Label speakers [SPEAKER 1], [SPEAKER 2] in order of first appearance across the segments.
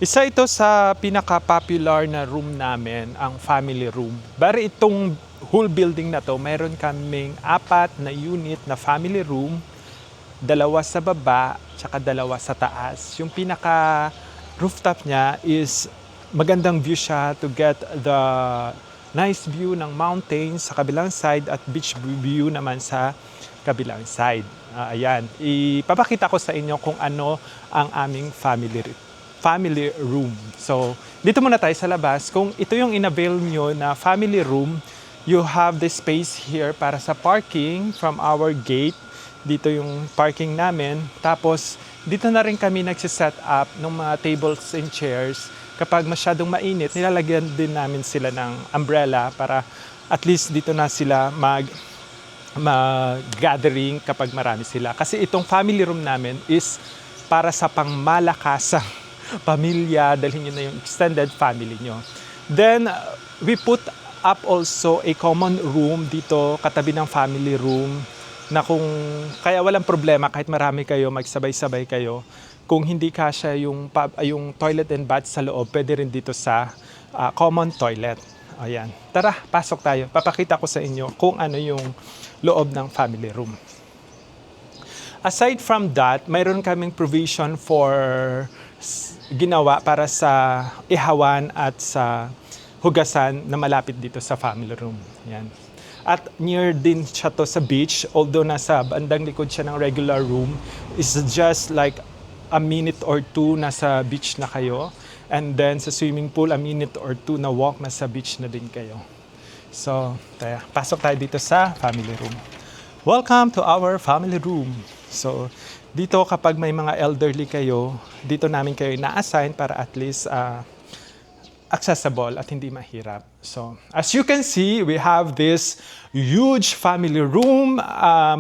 [SPEAKER 1] Isa ito sa pinaka-popular na room namin, ang family room. Bari itong whole building na to, mayroon kaming 4 na unit na family room, 2 sa baba, tsaka 2 sa taas. Yung pinaka rooftop niya is magandang view siya to get the nice view ng mountains sa kabilang side at beach view naman sa kabilang side. Ayan, ipapakita ko sa inyo kung ano ang aming family room. So, dito muna tayo sa labas. Kung ito yung in-avail nyo na family room, you have the space here para sa parking from our gate. Dito yung parking namin. Tapos, dito na rin kami nagsiset up ng mga tables and chairs. Kapag masyadong mainit, nilalagyan din namin sila ng umbrella para at least dito na sila mag-gathering kapag marami sila. Kasi itong family room namin is para sa pangmalakasang pamilya, dalhin nyo na yung extended family nyo. Then, we put up also a common room dito, katabi ng family room, na kaya walang problema kahit marami kayo, magsabay-sabay kayo. Kung hindi kasya yung toilet and bath sa loob, pwede rin dito sa common toilet. Ayan. Tara, pasok tayo. Papakita ko sa inyo kung ano yung loob ng family room. Aside from that, mayroon kaming provision for ginawa para sa ihawan at sa hugasan na malapit dito sa family room. Yan. At near din siya to sa beach, although nasa bandang likod siya ng regular room, is just like a minute or 2 nasa beach na kayo. And then sa swimming pool, a minute or 2 na walk, nasa beach na din kayo. So, pasok tayo dito sa family room. Welcome to our family room. So, dito kapag may mga elderly kayo, dito namin kayo na-assign para at least accessible at hindi mahirap. So, as you can see, we have this huge family room.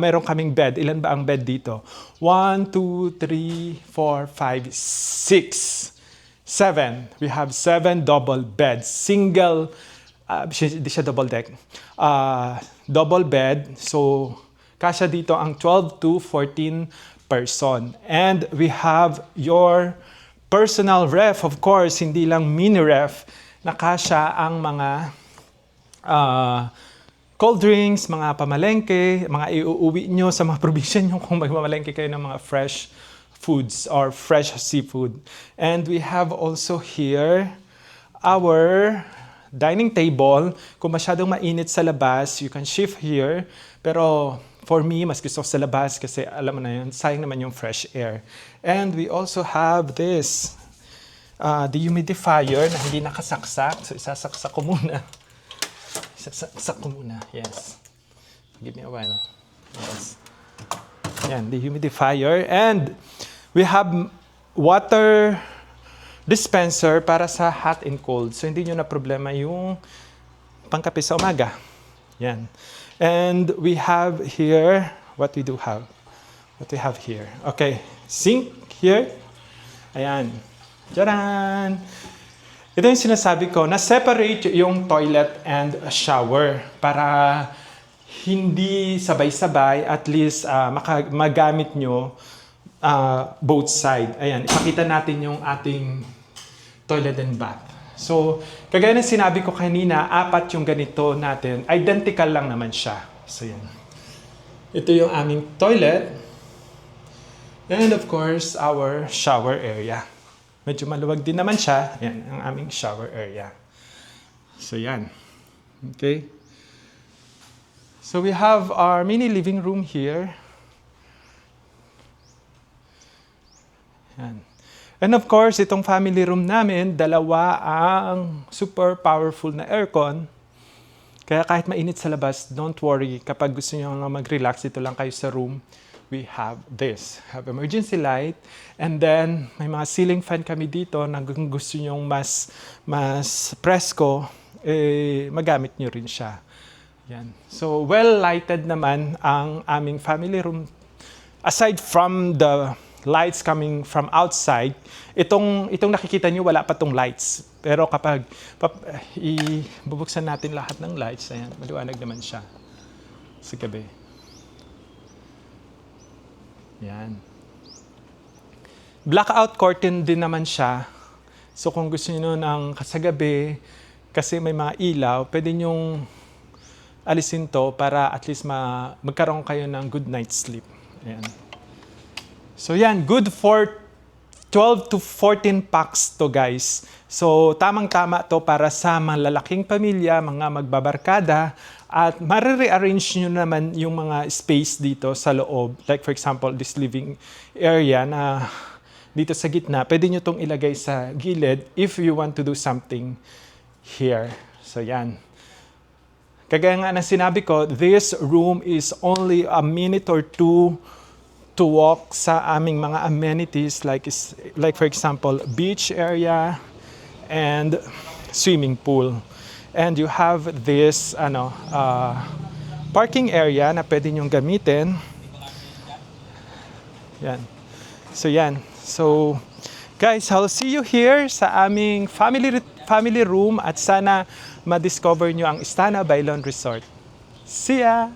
[SPEAKER 1] Meron kaming bed. Ilan ba ang bed dito? 1, 2, 3, 4, 5, 6, 7. We have 7 double beds. Single, di siya double deck. Double bed. So, kasya dito ang 12 to 14 person. And we have your personal ref, of course, hindi lang mini ref, na kasya ang mga cold drinks, mga pamalengke, mga iuuwi nyo sa mga probinsya nyo kung magmamalengke kayo ng mga fresh foods or fresh seafood. And we have also here our dining table. Kung masyadong mainit sa labas, you can shift here. Pero for me, mas gusto ko sa labas kasi alam mo na yun, sayang naman yung fresh air. And we also have this dehumidifier na hindi nakasaksak. So isasaksak ko muna. Isasaksak ko muna. Yes. Give me a while. Yes. Yan, dehumidifier. And we have water dispenser para sa hot and cold. So hindi nyo na problema yung pangkape sa umaga. Yan. And we have here, what we have here. Okay, sink here. Ayan. Tcharan! Ito yung sinasabi ko, na-separate yung toilet and shower para hindi sabay-sabay, at least magamit nyo both side. Ayan, ipakita natin yung ating toilet and bath. So, kagaya ng sinabi ko kanina, 4 yung ganito natin. Identical lang naman siya. So, yan. Ito yung aming toilet. And of course, our shower area. Medyo maluwag din naman siya. Yan, ang aming shower area. So, yan. Okay. So, we have our mini living room here. Yan. And of course, itong family room namin, 2 ang super powerful na aircon. Kaya kahit mainit sa labas, don't worry. Kapag gusto nyo mag-relax, dito lang kayo sa room, we have this. Have emergency light. And then, may mga ceiling fan kami dito na kung gusto nyo mas presko, magamit nyo rin siya. Yan. So, well-lighted naman ang aming family room. Aside from the lights coming from outside, itong nakikita nyo, wala pa tong lights. Pero kapag ibubuksan natin lahat ng lights, ayan, maliwanag naman siya sa gabi. Yan. Blackout curtain din naman siya So kung gusto niyo ng sa gabi, kasi may mga ilaw, pwede nyong alisin to para at least magkaroon kayo ng good night's sleep. Ayan. So yan, good for 12 to 14 packs to guys. So tamang-tama to para sa malalaking pamilya, mga magbabarkada, at mare-rearrange nyo naman yung mga space dito sa loob. Like for example, this living area na dito sa gitna, pwede nyo tong ilagay sa gilid if you want to do something here. So yan. Kagaya nga ng sinabi ko, this room is only a minute or two to walk sa aming mga amenities like for example, beach area and swimming pool. And you have this parking area na pwede nyong gamitin. Yan. So yan. So guys, I'll see you here sa aming family room at sana ma-discover nyo ang Istana Bailon Resort. See ya!